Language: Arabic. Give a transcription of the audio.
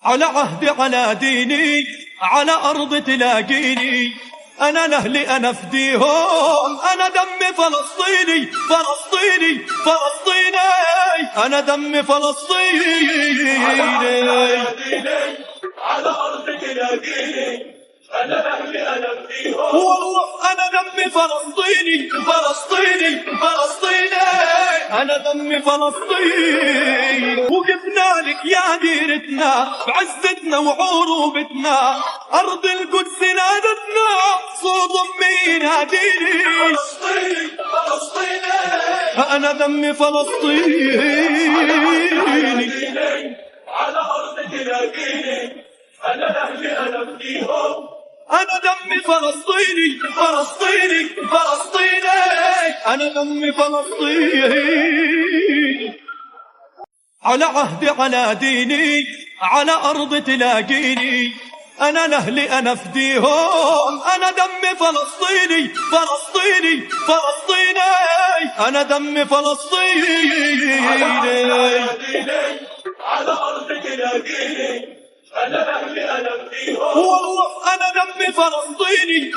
على عهدي على ديني على أرض تلاقيني، أنا لأهلي أنا أفديهم، أنا دمي فلسطيني فلسطيني فلسطيني، أنا دمي فلسطيني. على أرض تلاقيني، أنا لأهلي أنا أفديهم، والله أنا دمي فلسطيني فلسطيني فلسطيني، أنا دمي فلسطيني. وقفنا لك يا ديرتنا بعزتنا وعروبتنا، أرض القدس نادتنا صوت أمي يناديني، فلسطيني فلسطيني، أنا دمي فلسطيني. على أرض تلاقيني، أنا لأهلي أنا أفديهم، أنا دمي فلسطيني فلسطيني فلسطيني، أنا دمي فلسطيني. على عهدي على ديني على أرض تلاقيني، أنا لأهلي أنا أفديهم، أنا دمي فلسطيني فلسطيني فلسطيني، أنا دمي فلسطيني. على أرض تلاقيني، أنا لأهلي أنا أفديهم، والله أنا دمي فلسطيني